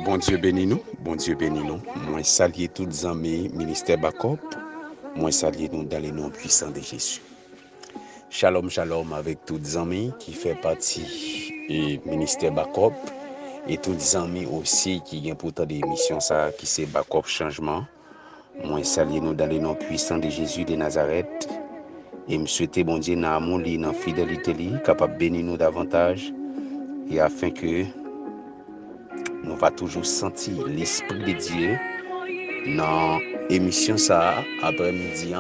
Bon Dieu bénis nous, bon Dieu bénis nous. Moi saluer tous les amis ministère Bacop. Moi saluer nous dans les noms puissants de Jésus. Shalom, shalom avec tous les amis qui fait partie du ministère Bacop et tous les amis aussi qui ont pourtant des missions ça qui c'est Bacop changement. Moi saluer nous dans les noms puissants de Jésus de Nazareth et me souhaiter bon Dieu dans amour li, dans fidélité li, capable bénir nous davantage et afin que nous va toujours sentir l'esprit de Dieu dans l'émission ça après-midi.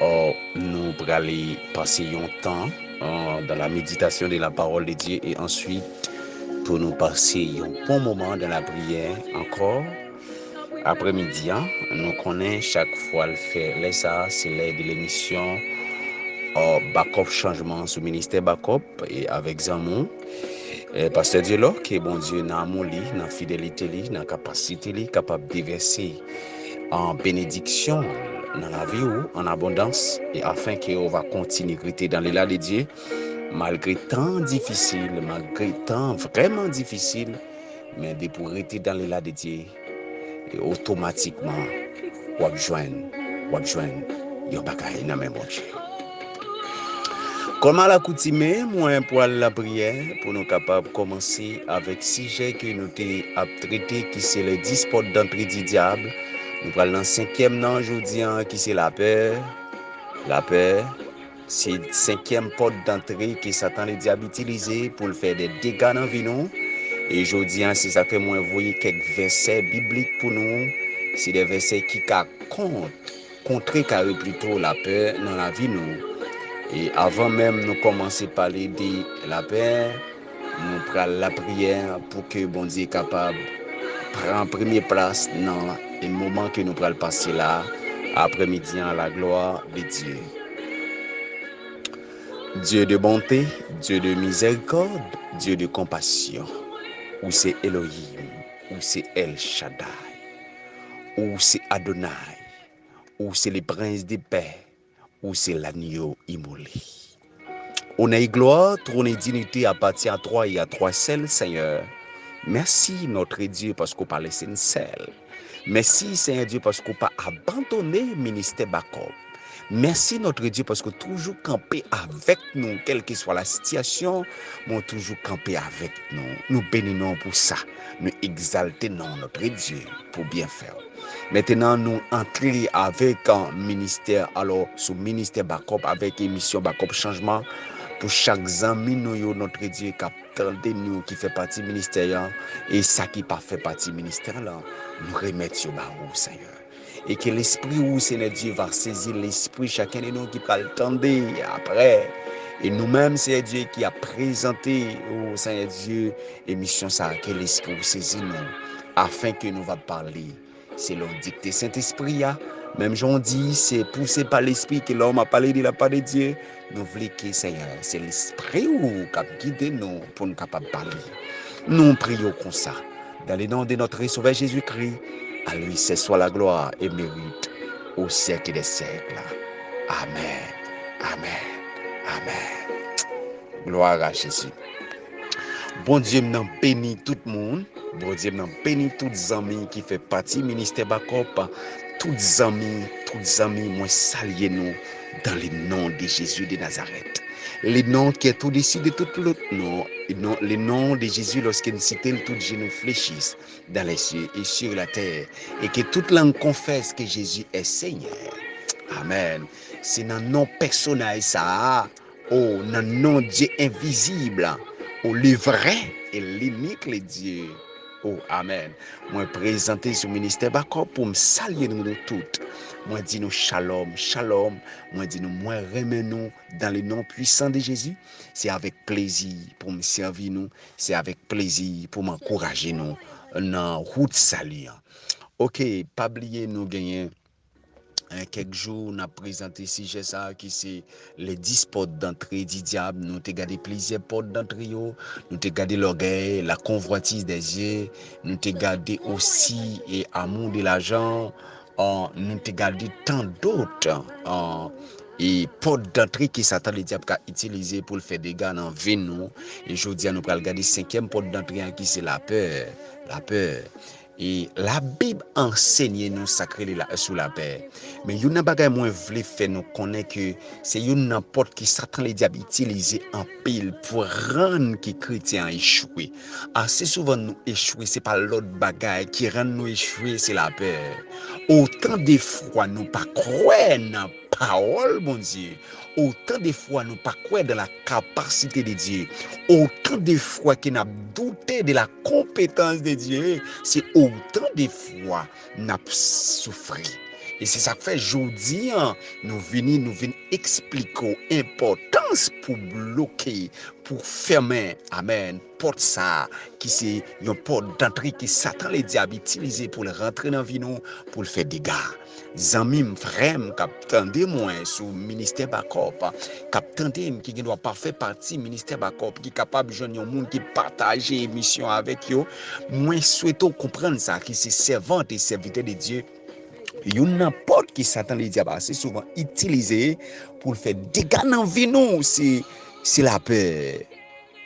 Nous allons aller passer un temps dans la méditation de la parole de Dieu et ensuite pour nous passer un bon moment dans la prière encore. Après-midi, nous connaissons chaque fois le faire. Ça, c'est l'aide de l'émission Bacop Changement sous ministère Bacop et avec Zamon. Pasteur Dieu là, que bon Dieu dans amour, dans fidélité, dans capacité, capable de déverser en bénédiction dans la vie ou en abondance et afin qu'on va continuer à rester dans l'élan de Dieu malgré temps difficile, malgré temps vraiment difficile, mais de pour rester dans l'élan de Dieu et automatiquement on va joindre yo bagaille dans même Dieu. Comme à l'accoutumée, moi pour la prière, pour nous capables de commencer avec sujet que nous avons traité, qui c'est les 10 portes d'entrée du diable. Nous parlons dans le 5e nan aujourd'hui, qui c'est la peur. La peur, c'est le 5e porte d'entrée que Satan le diable utilisé pour le faire des dégâts dans la vie. Et aujourd'hui, c'est ça que moi voyez quelques versets bibliques pour nous. C'est des versets qui contrecarrent plutôt la peur dans la vie. Et avant même nous commencer à parler de la paix, nous prenons la prière pour que bon Dieu soit capable de prendre première place dans le moment que nous prenons passer là, après-midi, à la gloire de Dieu. Dieu de bonté, Dieu de miséricorde, Dieu de compassion, ou c'est Elohim, ou c'est El Shaddai, ou c'est Adonai, ou c'est le prince de paix, ou c'est l'agneau immolé. Honneur et gloire, trône et dignité appartient à toi et à toi seul, Seigneur. Merci, notre Dieu, parce qu'on pas laissé une seule. Merci, Seigneur Dieu, parce qu'on pas abandonné le ministère Bacop. Merci, notre Dieu, parce que toujours campé avec nous, quelle que soit la situation, nous toujours campé avec nous. Nous bénissons pour ça. Nous exaltons notre Dieu pour bien faire. Maintenant, nous entrons avec un ministère, alors, sous ministère Bacop, avec émission Bacop Changement. Pour chaque ami, nous, notre Dieu, qui nous, qui fait partie du ministère, et ça qui pas fait partie du ministère, là, nous remettons au Seigneur. Et que l'esprit où Seigneur Dieu va saisir l'esprit chacun de nous qui va le tendre après. Et nous-mêmes, Seigneur Dieu, qui a présenté au Seigneur Dieu émission ça, que l'esprit saisit nous, afin que nous va parler selon dicté Saint-Esprit. Même j'en dis, c'est poussé par l'esprit que l'homme a parlé de la part de Dieu. Nous voulons que Seigneur, c'est l'esprit qui a guidé nous pour nous capables de parler. Nous prions comme ça. Dans le nom de notre Sauveur Jésus-Christ, à lui c'est soit la gloire et mérite au siècle des siècles. Amen. Amen. Amen. Gloire à Jésus. Bon Dieu m'en bénit tout le monde. Bon Dieu m'en bénit tous les amis qui font partie du ministère Bacop. Tous les amis, moi saluer nous dans le nom de Jésus de Nazareth. Le nom qui est au-dessus de tout l'autre nom. Le nom de Jésus, lorsqu'il cite, tout genou fléchisse dans les cieux et sur la terre. Et que toute langue confesse que Jésus est Seigneur. Amen. C'est dans le nom personnel ça. Oh, dans le nom de Dieu invisible. Oh, le vrai et l'unique le Dieu. Oh, amen. Moi, présenté sur le ministère Bacop pour me saluer nous toutes. Moi, dis nous shalom, shalom. Moi, dis nous, moi, remets nous dans le nom puissant de Jésus. C'est avec plaisir pour me servir nous. C'est avec plaisir pour m'encourager nous dans route salut. Ok, pas oublier nous gagner. Quelques jours, on a présenté sujet ça qui c'est les 10 portes d'entrée du diable. Nous avons gardé plusieurs portes d'entrée. Nous avons gardé l'orgueil, la convoitise des yeux. Nous avons gardé aussi l'amour de l'argent. Nous avons gardé tant d'autres Et porte d'entrée qui Satan le diable a utilisé pour le faire des dégâts dans vie nous. Et je dis à nous pour regarder cinquième porte d'entrée qui c'est la peur. La peur. Et la Bible enseigne nous sacré sous la paix. Mais il y a un bagage moins voulu faire nous connaître que c'est une porte qui Satan le diable utilisé en pile pour rendre les chrétiens échouer. Assez souvent nous échouer, c'est pas l'autre bagage qui rend nous échouer, c'est la peur. Autant de fois nous pas croire dans parole, mon Dieu. Autant de fois nous pas croire dans la capacité de Dieu. Autant de fois qu'il n'a douté de la compétence de Dieu. C'est autant de fois n'a souffert. Et c'est ça que fait aujourd'hui, nous venons expliquer l'importance pour bloquer, pour fermer, amen, porte ça, qui c'est une porte d'entrée qui Satan les diables utilisé pour le rentrer dans la vie, pour le faire des dégâts. Zamim frère captain de moi sous ministère Bakop captain qui doit pas faire partie ministère Bakop qui capable de joindre un monde qui partage émission avec yo moi souhaitons comprendre ça qui c'est servante et serviteur de Dieu. Une n'importe qui Satan les diables assez souvent utilisé pour faire des dégâts dans vie nous c'est la peur.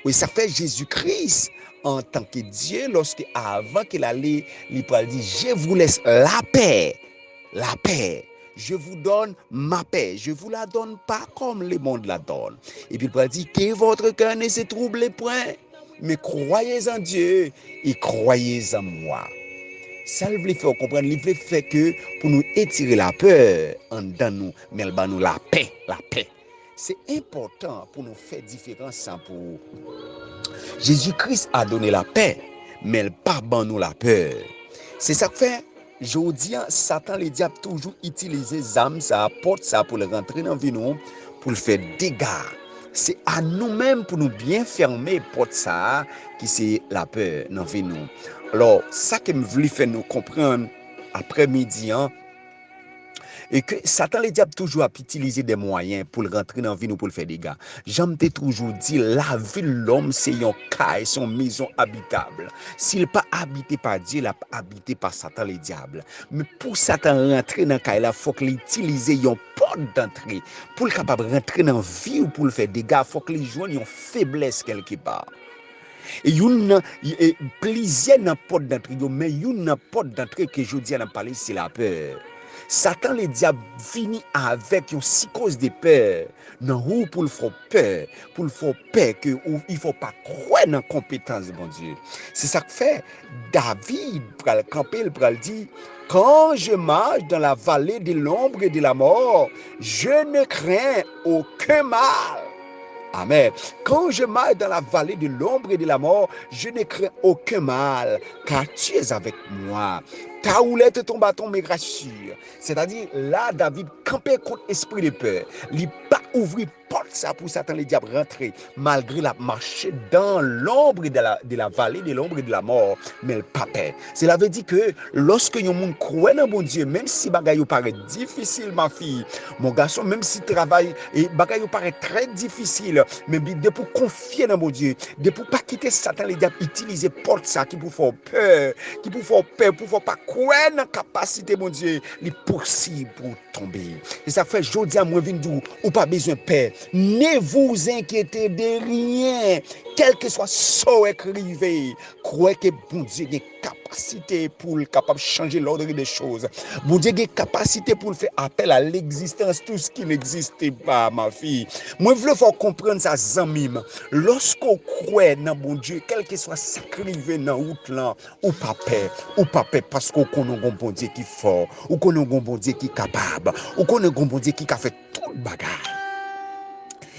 Oui, ça fait Jésus-Christ en tant que Dieu lorsque avant qu'il allait il dit je vous laisse la paix. La paix, je vous donne ma paix. Je ne vous la donne pas comme le monde la donne. Et puis il dit que votre cœur ne se trouble point, mais croyez en Dieu et croyez en moi. Ça veut faire comprendre, il veut faire que pour nous étirer la peur en dedans nous, mais il va nous la paix, la paix. C'est important pour nous faire différence pour Jésus-Christ a donné la paix, mais il n'a pas nous la peur. C'est ça que fait. Je dis, Satan, le diable, toujours utiliser l'âme, ça porte ça pour le rentrer dans la vie, pour le faire dégâts. C'est à nous-mêmes pour nous bien fermer porte ça, qui c'est la peur dans la vie. Alors, ça que je voulais faire nous comprendre après-midi, et que Satan le diable toujours a utilisé des moyens pour le rentrer dans la vie ou pour le faire des dégâts. J'aime toujours dit la vie de l'homme c'est une caille, son maison habitable. S'il n'est pas habité par Dieu, il est habité par Satan le diable. Mais pour Satan rentrer dans la caille, il faut qu'il utilise une porte d'entrée. Pour le capable de rentrer dans la vie ou pour le faire des dégâts, il faut qu'il joigne une faiblesse quelque part. Et il y a plusieurs portes d'entrée, mais il y a une porte d'entrée que je dis à parler, c'est la peur. Satan le diable finit avec une psychose de peur. Non, pour le faire peur, que il faut pas croire dans la compétence de mon Dieu. C'est ça que fait David pour le camper, pour le dire, quand je marche dans la vallée de l'ombre et de la mort, je ne crains aucun mal. Amen. Quand je marche dans la vallée de l'ombre et de la mort, je ne crains aucun mal, car tu es avec moi. Ta houlette et ton bâton me rassurent. C'est-à-dire, là, David campait contre l'esprit de peur. Il n'a pas ouvert porte ça pour Satan le diable rentrer, malgré la marche dans l'ombre de la vallée de l'ombre et de la mort, mais le pape. Cela veut dire que lorsque un monde croit dans mon Dieu, même si bagaille paraît difficile, ma fille, mon garçon, même si travail et bagaille paraît très difficile, mais de pour confier dans mon Dieu, de pour pas quitter Satan le diable, utiliser porte ça qui pour faire peur, pour pas croire dans la capacité mon Dieu, les possible pour tomber. Et ça fait jodi à moi vinn ou pas besoin de peur. Ne vous inquiétez de rien, quel que soit ce qui arrive. Croyez que bon Dieu a une capacité pour capable changer l'ordre des choses. Bon Dieu a une capacité pour faire appel à l'existence, tout ce qui n'existait pas, ma fille. Moi, je veux faire comprendre ça, zamim. Lorsqu'on croit dans bon Dieu, quel que soit ce qui arrive dans la route là, ou pas peur, parce qu'on connaît un bon Dieu qui est fort, ou qu'on a un bon Dieu qui est capable, ou qu'on a un bon Dieu qui a fait tout le bagage.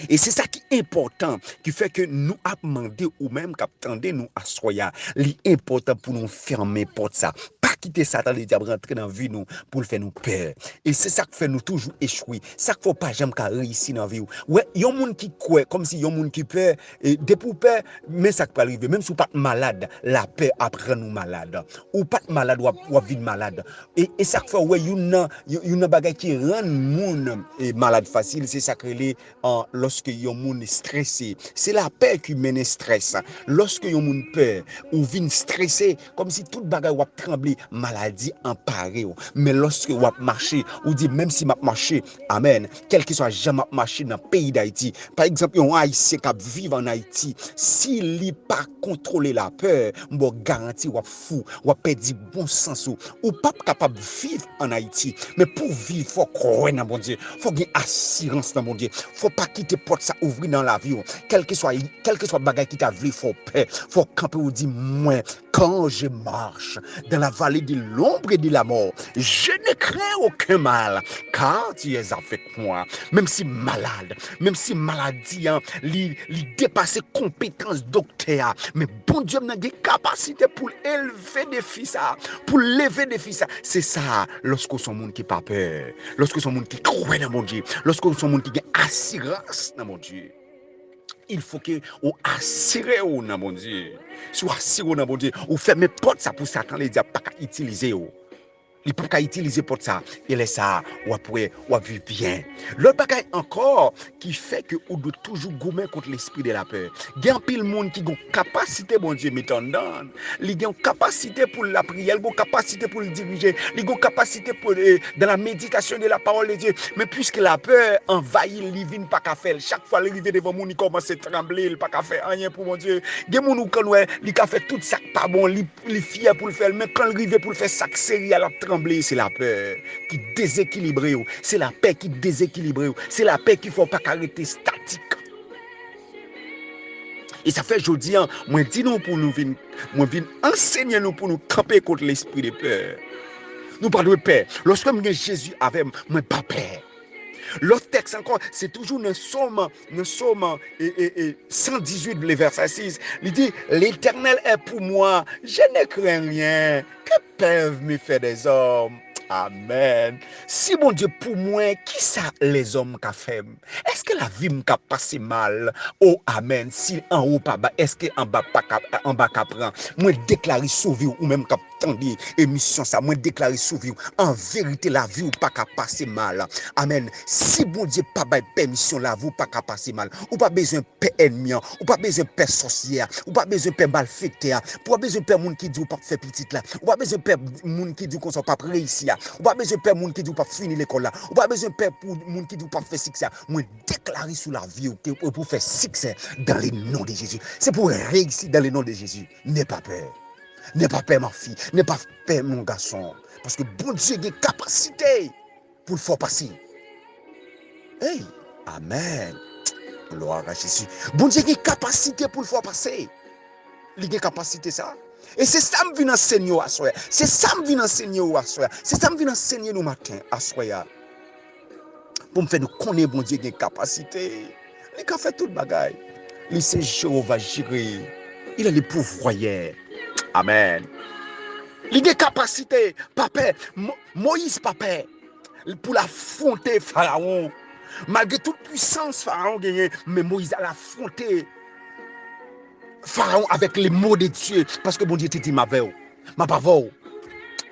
Et c'est ça qui est important, qui fait que nous avons demandé ou même qu'attendez nous à soya. L'important pour nous fermer porte ça. Pas quitter Satan le diable rentrer dans la vie nous pour le faire nous peur. Et c'est ça qui fait nous toujours échouer. Ça qu'il faut pas jamais réussir dans la vie. Ouais, il y a un monde qui croit comme si il y a un monde qui peur et des pour peur, mais ça peut arriver même si vous pas malade, la peur apprend nous malade. Ou pas malade ou vivre malade. Et ça fait ouais, il y a bagage qui rend monde malade facile, c'est ça que les lorsque yon moun stressé, c'est la peur qui mène stress. Lorsque yon moun peur ou vin stressé, comme si tout bagay wap tremble, maladie emparée. Mais lorsque vous marchez, vous dites, même si vous marchez, amen, quel que soit jamais marché dans le pays d'Haïti, par exemple, un Haïtien qui vit en Haïti, s'il n'a pas contrôlé la peur, vous garantis, vous fou, vous perdez bon sens, ou pas capable de vivre en Haïti. Mais pour vivre, il faut croire dans mon Dieu, il faut gagner assurance dans mon Dieu, il ne faut pas quitter porte ça ouvrir dans la vie. Quel que soit bagage qui t'a vu, il faut paix, il faut camper ou dire, moi, quand je marche dans la vallée de l'ombre et de la mort, je ne crains aucun mal, car tu es avec moi. Même si malade, même si maladie, li dépasse compétence docteur, mais bon Dieu m'a des capacités pour élever des fils, pour lever des fils. C'est ça, lorsque son monde qui pas peur, lorsque son monde qui croit dans mon Dieu, lorsque son monde qui a assurance dans mon Dieu. Il faut que vous assurez dans mon Dieu. Si vous assurez dans mon Dieu, vous fermez porte ça pour Satan les diables pas utiliser. Il peut pas utiliser pour ça. Et là, ça, on pourrait vivre bien. L'autre bagaille encore qui fait que on doit toujours gommer contre l'esprit de la peur. Il y a un pile monde qui a une capacité, bon Dieu, m'étendant. Il a une capacité pour la prière, il a une capacité pour le diriger, il a une capacité pour dans la méditation de la parole de Dieu. Mais puisque la peur envahit, il ne pas qu'à faire. Chaque fois qu'il arrive devant moi, il commence à trembler, il pas qu'à faire rien pour mon Dieu. Il y a des gens qui ont fait tout ça pas bon, il fier pour le faire, mais quand il arrive pour le faire, ça série à la trembler, c'est la peur qui déséquilibre. C'est la peur qui déséquilibre. C'est la peur qu'il ne faut pas arrêter statique. Et ça fait aujourd'hui, moi dis nous pour nous venir enseigner nous pour nous camper contre l'esprit de peur. Nous parlons de peur. Lorsque Jésus avait, moi pas peur. L'autre texte encore, c'est toujours dans Somme 118, le verset 6. Il dit, l'Éternel est pour moi, je ne crains rien. Que peuvent me faire des hommes? Amen. Si mon Dieu pour moi, qui ça les hommes qu'a fait? Est-ce que la vie m'a passé mal? Oh amen. Si en haut pas bas, est-ce que en bas pas en bas qu'a prend? Moi déclarer sauver ou même qu'a tendre émission ça, moi déclarer sauver en vérité la vie ou pas qu'a passer mal. Amen. Si bon Dieu pas bail permission la vous pas qu'à passer mal, ou pas besoin paix ennemi, ou pas besoin paix sorcière, ou pas besoin paix malfaiteur, ou pas besoin paix monde qui dit ou pas faire petite là, ou pas besoin paix monde qui dit qu'on soit pas réussir, ou pas besoin paix monde qui dit ou pas finir l'école là, ou pas besoin paix pour monde qui dit ou pas faire succès. Moi déclarer sur la vie pour faire succès dans le nom de Jésus. C'est pour réussir dans le nom de Jésus. N'aie pas peur. N'aie pas peur ma fille, n'aie pas peur mon garçon, parce que bon Dieu a une capacité pour le faire passer. Hey, amen. Gloire à Jésus. Bon Dieu a une capacité pour le faire passer. Il a une capacité ça. Et c'est ça que je viens enseigner à soi. C'est ça que je viens enseigner à soi. C'est ça que je viens enseigner le matin à soi. Pour me faire nous connaître bon Dieu a une capacité. Il a fait tout le bagage. Il c'est Jéhovah Jireh. Il a le pouvoir. Amen. Il a une capacité. Papa, Moïse papa, pour l'affronter Pharaon. Malgré toute puissance, Pharaon gagnait, mais Moïse a affronté Pharaon avec les mots de Dieu. Parce que bon Dieu te dit, ma veille, ma pavot.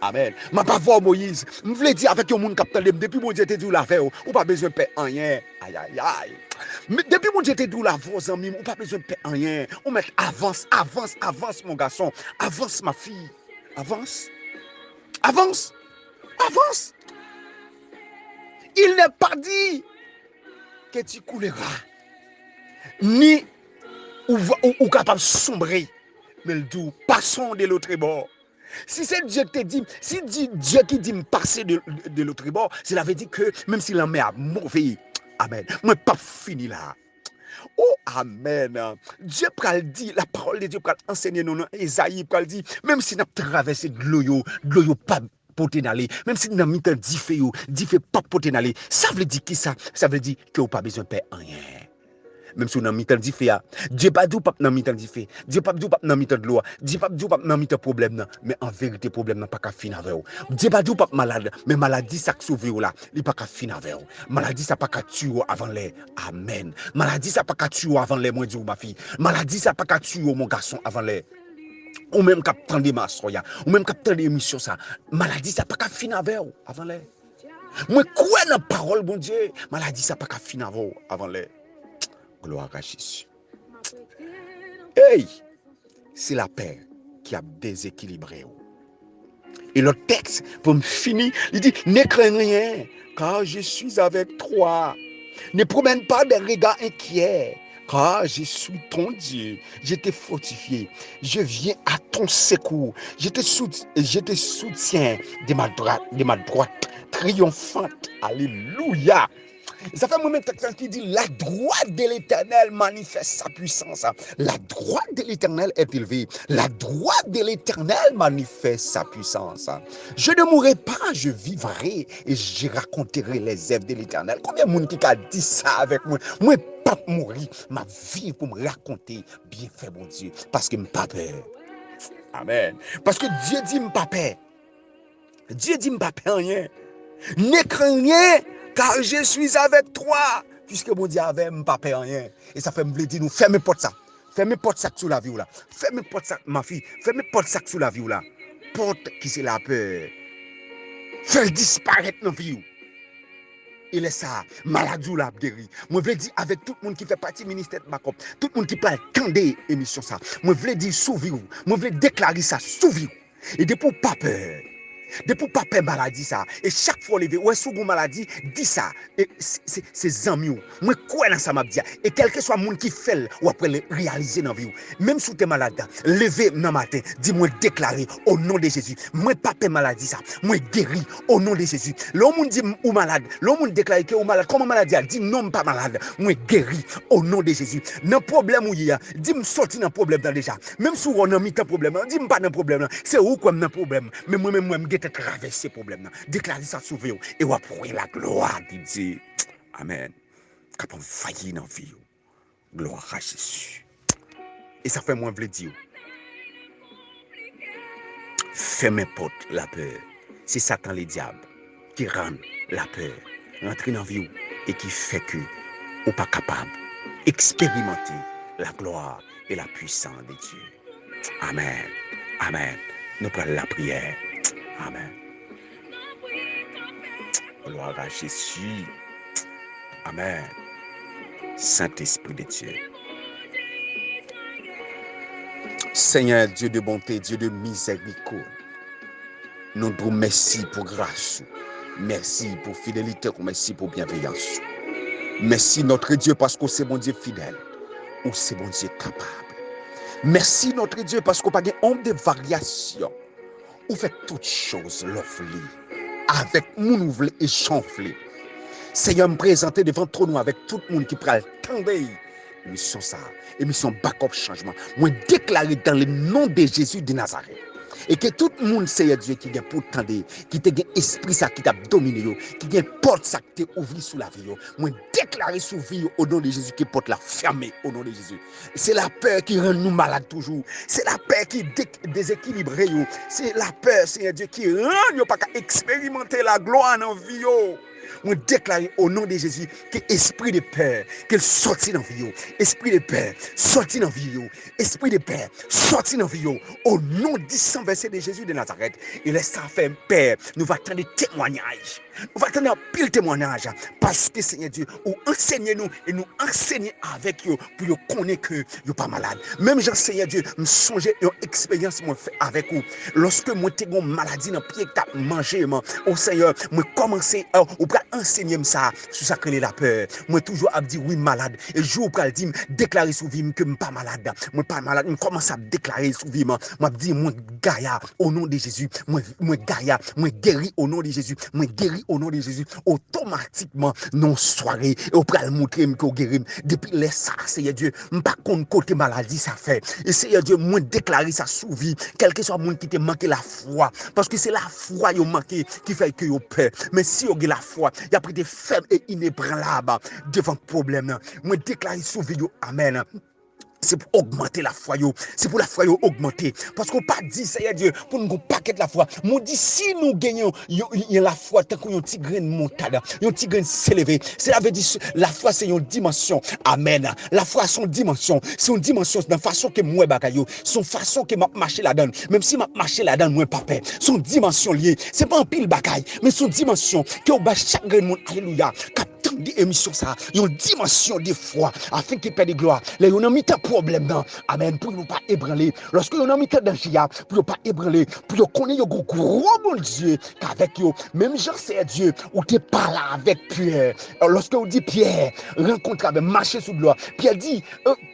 Amen. Ma pavot Moïse. Je voulais dire avec le monde qui depuis bon Dieu te dit la veille, ou pas besoin de paix rien. Aïe, aïe, aïe. Mais depuis mon Dieu te dit la voix, amis, ou pas besoin de paix rien. On met avance, avance, avance, mon garçon. Avance, ma fille. Avance. Avance. Avance. Il n'est pas dit que tu couleras, ni ou capable de sombrer, mais le dit passons de l'autre bord. Si c'est Dieu qui te dit, si Dieu qui dit me passer de l'autre bord, cela veut dire que même s'il en met à mauvais, amen, moi pas fini là. Oh, amen. Dieu pral dit, la parole de Dieu pral enseigner nous, Esaïe pral dit, même si nous traversé de l'eau pas poté d'aller, même si nous avons mis un diffé pas poté d'aller, ça veut dire qui ça? Ça veut dire que vous pas besoin de paix rien. Même si nous avons mis un diffé, Dieu pas dit pas dans mi-temps diffé, Dieu pas dit pas dans mi-temps de loi, Dieu pas dit pas dans mi-temps problème, mais en vérité problème n'a pas qu'à finir avec vous. Dieu pas dit pas malade, mais maladie ça sauver là, il pas qu'à finir avec vous. Maladie ça pas qu'à tuer avant les. Amen. Maladie ça pas qu'à tuer avant les, moi dis ma fille. Maladie ça pas qu'à tuer mon garçon avant les. Ou même qu'à prendre ma soya, ou même qu'à prendre émission ça. Maladie ça pas qu'à finir avec vous avant les. Moi quoi dans parole bon Dieu, maladie ça pas qu'à finir avec vous avant les. Gloire à Jésus. Hey, c'est la paix qui a déséquilibré. Et le texte, pour me finir, il dit, ne crains rien, car je suis avec toi. Ne promène pas des regards inquiets, car je suis ton Dieu. Je t'ai fortifié. Je viens à ton secours. Je te soutiens de ma droite triomphante. Alléluia. Et ça fait un moment qui dit, la droite de l'Éternel manifeste sa puissance. La droite de l'Éternel est élevée. La droite de l'Éternel manifeste sa puissance. Je ne mourrai pas, je vivrai et je raconterai les œuvres de l'Éternel. Combien de monde qui a dit ça avec moi? Moi, pas mourir, ma vie pour me raconter bien fait, mon Dieu, parce que je n'ai pas peur. Amen. Parce que Dieu dit, je n'ai pas peur. Dieu dit, je n'ai pas peur rien. Ne crains rien, car je suis avec toi. Puisque mon Dieu avait, je n'ai pas peur rien. Et ça fait me dire, nous, fermez porte ça. Fermez porte ça sous la vie là. Fermez porte ça, ma fille. Fermez porte ça sous la vie là. Porte qui c'est la peur. Fais disparaître nos vies. Et laisse ça, maladie ou la guéri. Moi, je veux dire avec tout le monde qui fait partie du ministère de Backup, tout le monde qui parle tant d'émissions ça. Moi, je veux dire sous vie. Moi, je veux déclarer ça sous vie. Et depuis pas peur. Depuis pas peur maladie ça. Et chaque fois levé, ouais, sous maladie, dis ça. Et c'est amis. Moi, quoi dans ça m'a dit. Et quel que soit le monde qui fait, ou après le réaliser dans la vie. Même si tu es malade, levez dans matin, dis-moi déclarer au nom de Jésus. Moi, pas peur maladie ça. Moi, guéri au nom de Jésus. L'homme dit ou malade, l'homme déclare que ou malade. Comment maladie? Dis non, pas malade. Moi, guéri au nom de Jésus. Dans problème où il y a, dis-moi sorti dans problème déjà. Même si on a mis un problème, dis-moi pas dans problème. C'est où comme dans problème. Mais moi-même, moi, je traverser problème. Déclarer ça sauver et on va prendre la gloire de Dieu. Amen. Quand on faillit dans la vie, gloire à Jésus. Et ça fait moi je dire. Fermez porte la peur. C'est Satan le diable qui rend la peur rentrer dans la vie et qui fait que ou pas capable d'expérimenter la gloire et la puissance de Dieu. Amen. Amen. Nous prenons la prière. Amen. Gloire à Jésus. Amen. Saint-Esprit de Dieu. Seigneur, Dieu de bonté, Dieu de miséricorde, nous te merci pour grâce. Merci pour fidélité, merci pour bienveillance. Merci notre Dieu parce que c'est mon Dieu fidèle ou c'est mon Dieu capable. Merci notre Dieu parce qu'on n'a pas honte de variation. Ou fait toutes choses l'offrir avec mon ouvle et chanfler. Seigneur, me présenter devant trop nous avec tout le monde qui prend le temps émission ça, émission backup changement. Moi déclarer dans le nom de Jésus de Nazareth. Et que tout le monde, Seigneur Dieu, qui a pour tendre, qui a esprit ça qui t'a dominé, qui a porte ça qui t'a ouvert sous la vie, moi déclarer sous vie au nom de Jésus qui porte la fermer au nom de Jésus. C'est la peur qui rend nous malades toujours. C'est la peur qui déséquilibre. C'est la peur, Seigneur Dieu, qui rend nous pas qu'à expérimenter la gloire dans la vie. Moi déclarer au nom de Jésus que esprit de peur, qu'il sorti dans la vie. Esprit de peur, sorti dans la vie. Esprit de peur, sorti dans la vie. Au nom du sang versé de Jésus de Nazareth, il laisse ça faire peur. Nous va attendre des témoignages. Nous va attendre un pile témoignage. Parce que Seigneur Dieu, ou enseignez-nous et nous enseignez avec eux pour nous connaître que vous pas malade. Même Jean Seigneur Dieu, me songer une expérience moi fait avec vous. Lorsque moi t'ai une maladie dans le pied que t'as mangé, au Seigneur, moi commencer ou pas enseigner ça sur ça que la peur. Moi toujours à dire oui malade et jour pour dire déclarer sous vie que me pas malade. Moi pas malade, je commence à déclarer sous vie moi dire moi Gaïa au nom de Jésus. Moi Gaïa, moi guéri au nom de Jésus. Moi guéri au nom de Jésus. Automatiquement non soirée et on peut le montrer que guéri depuis les ça Seigneur Dieu, pas contre côté maladie ça fait. Et Seigneur Dieu, moi déclarer ça sous vie, quel que soit le monde qui te manqué la foi parce que c'est la foi yo manqué qui fait que yo peur. Mais si on a la foi, il y a pris des faibles et inébranlables devant le problème. Moi déclarer sous vie, amen. C'est pour augmenter la foi, c'est pour la foi augmenter. Parce qu'on pas dit, Seigneur Dieu, pour nous paquet la foi. Moi dit, si nous gagnons la foi, tant qu'on a un petit grain de montagne, un petit grain s'élever, cela veut dire, la foi c'est une dimension. Amen. La foi a son dimension. C'est une dimension, dans la façon que moi bagayo, son façon que m'a marché là-dedans. Même si m'a marché là-dedans, moi pas peur. Son dimension liée. C'est pas un pile bagaille, mais son dimension, que au bas chaque grain de monde, alléluia, attendre émission ça, une dimension de foi, afin qu'il perde de gloire. Les on a mis un problème dans, amen, pour ne pas ébranler. Lorsque on a mis un danger, pour ne pas ébranler, pour connaître un gros bon Dieu, qu'avec eux, même Jean c'est Dieu, ou tu parles avec Pierre. Lorsque on dit Pierre, rencontre avec marcher sous gloire, Pierre dit,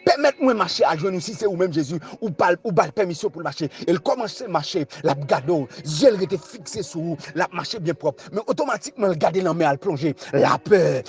permettez-moi de marcher à joindre si c'est ou même Jésus, ou pas permission pour marcher. Il commence à marcher, la gado, Dieu était fixé sur vous, la marcher bien propre, mais automatiquement le garder dans la plonger. La peur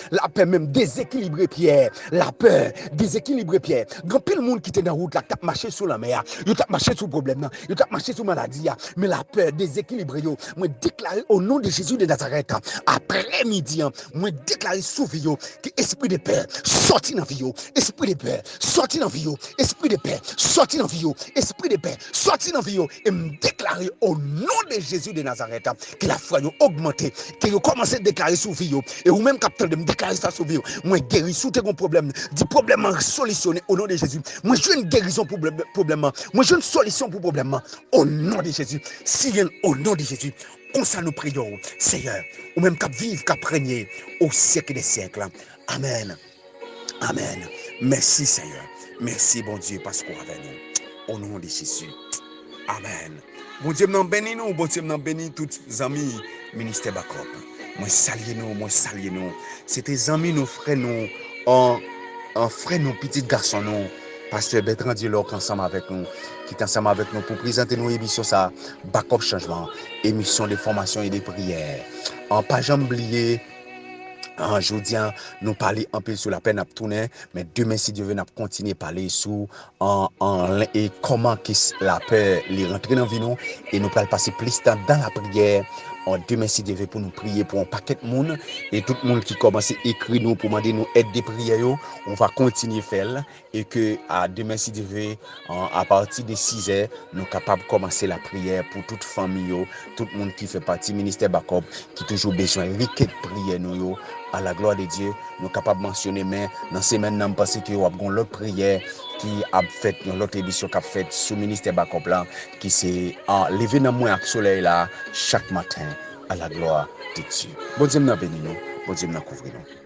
même déséquilibré Pierre, la peur déséquilibré Pierre. Grand pile monde qui était dans la route, là, qui a marché sur la mer, il a marché sur le problème, il a marché sur la maladie, mais la peur déséquilibré, moi déclaré au nom de Jésus de Nazareth, après-midi, moi déclaré sous vie, que esprit de peur, sorti dans vie, esprit de peur, sorti dans vie, esprit de peur, sorti dans vie, esprit de peur, sorti dans vie, et me déclarer au nom de Jésus de Nazareth, que la foi augmenté, que vous commencez à déclarer sous vie, et vous même capteur de me déclarer ça sous vie, moi guéri sous tes problèmes, dit problème solutionné au nom de Jésus, moi j'ai une guérison pour problème, moi j'ai une solution pour problème, au nom de Jésus, si au nom de Jésus, comme ça nous prions, Seigneur, ou même qu'à vivre, qu'à régner au siècle des siècles. Amen. Amen. Merci Seigneur. Merci bon Dieu parce qu'on avec nous. Au nom de Jésus. Amen. Bon Dieu nous bénit nous, bon Dieu nous bénit tous les amis ministère Backup. Moi saluer nous. C'est tes amis nous frères nous en frère nous petits garçons nous. Pasteur Bertrand Diallo ensemble avec nous, qui est ensemble avec nous pour présenter nos émissions ça, Backup Changement, émission de formation et de prière. En pas jamais oublier. Aujourd'hui, nous parlons un peu sur la peine à tourner, mais demain, si Dieu veut, nous continuer à parler sur et comment la paix les rentrer dans la vie nous, et nous allons passer plus de temps dans la prière. Demain, si Dieu veut, pour nous prier pour un paquet de monde, et tout le monde qui commence à écrire nous pour demander nous aide des prières, on va continuer à faire, et que demain, si Dieu veut, à partir de 6 heures, nous sommes capables de commencer la prière pour toute famille, tout le monde qui fait partie du ministère Backup, qui a toujours besoin de prière nous. À la gloire de Dieu, nous sommes capables de mentionner, mais dans ces semaines, nous pensons qu'il y a une autre prière qui a fait, une autre émission qui a fait sous le ministère Backup là, qui s'est levé dans le soleil là, chaque matin, à la gloire de Dieu. Bon Dieu nous bénisse nous, bon Dieu nous couvre nous.